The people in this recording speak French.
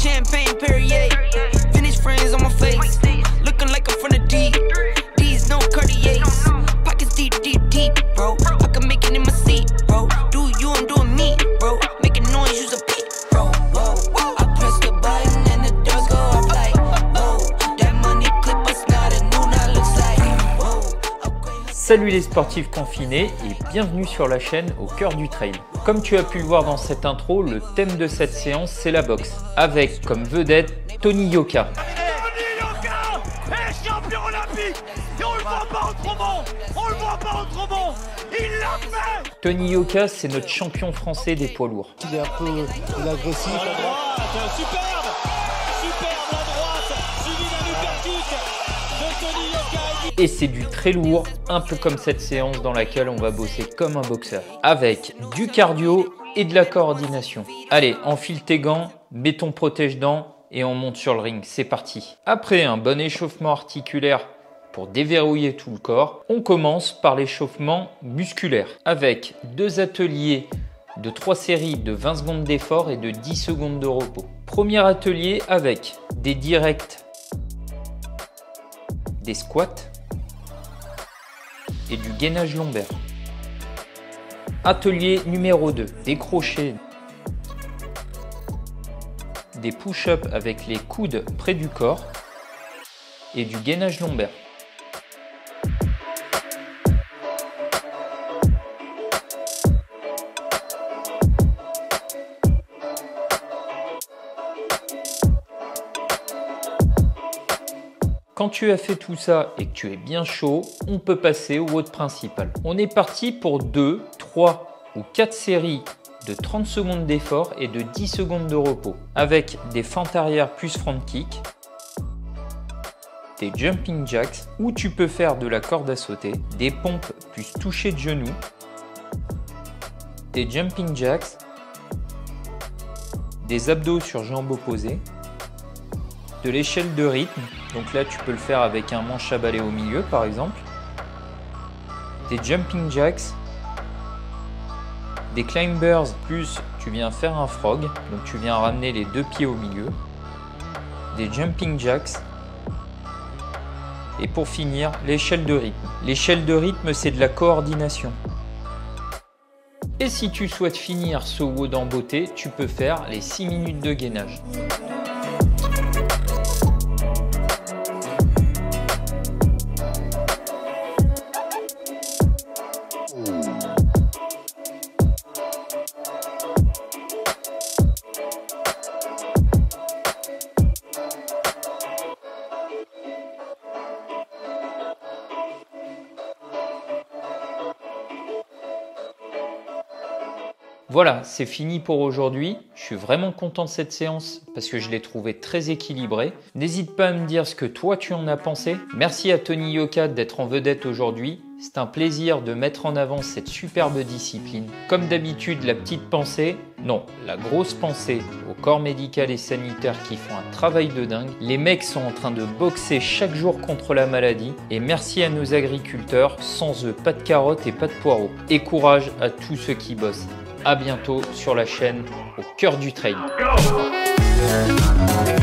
champagne Perrier. Vintage friends on my face, looking like I'm from the deep. These no Cartiers, pockets deep, deep, deep, bro. I can make it in my seat, bro. Do you, I'm doing me, bro. Making noise, use a beat, bro. Whoa, whoa. I press the button and the doors go off like, whoa. That money clip us now, the new now looks like, whoa. Salut les sportifs confinés et bienvenue sur la chaîne Au Cœur du Trail. Comme tu as pu le voir dans cette intro, le thème de cette séance c'est la boxe, avec comme vedette Tony Yoka. Tony Yoka est champion olympique et on le voit pas autrement, on le voit pas autrement, il l'a fait. Tony Yoka, c'est notre champion français des poids lourds. Il est un peu agressif. La droite, superbe la droite, suivi d'un uppercut de Tony Yoka. Et c'est du très lourd, un peu comme cette séance dans laquelle on va bosser comme un boxeur, avec du cardio et de la coordination. Allez, enfile tes gants, mets ton protège-dents et on monte sur le ring, c'est parti. Après un bon échauffement articulaire pour déverrouiller tout le corps, on commence par l'échauffement musculaire, avec 2 ateliers de 3 séries de 20 secondes d'effort et de 10 secondes de repos. Premier atelier avec des directs, des squats et du gainage lombaire. Atelier numéro 2, des crochets, des push-ups avec les coudes près du corps et du gainage lombaire. Quand tu as fait tout ça et que tu es bien chaud, on peut passer au WOD principal. On est parti pour 2, 3 ou 4 séries de 30 secondes d'effort et de 10 secondes de repos, avec des fentes arrière plus front kick, des jumping jacks où tu peux faire de la corde à sauter, des pompes plus toucher de genoux, des jumping jacks, des abdos sur jambes opposées, de l'échelle de rythme, donc là tu peux le faire avec un manche à balai au milieu par exemple, des jumping jacks, des climbers plus tu viens faire un frog, donc tu viens ramener les 2 pieds au milieu, des jumping jacks et pour finir l'échelle de rythme. L'échelle de rythme c'est de la coordination. Et si tu souhaites finir ce WOD en beauté, tu peux faire les 6 minutes de gainage. Voilà, c'est fini pour aujourd'hui. Je suis vraiment content de cette séance parce que je l'ai trouvée très équilibrée. N'hésite pas à me dire ce que toi tu en as pensé. Merci à Tony Yoka d'être en vedette aujourd'hui. C'est un plaisir de mettre en avant cette superbe discipline. Comme d'habitude, la petite pensée, non, la grosse pensée au corps médical et sanitaire qui font un travail de dingue. Les mecs sont en train de boxer chaque jour contre la maladie. Et merci à nos agriculteurs, sans eux, pas de carottes et pas de poireaux. Et courage à tous ceux qui bossent. À bientôt sur la chaîne Au Cœur du Trail. Go.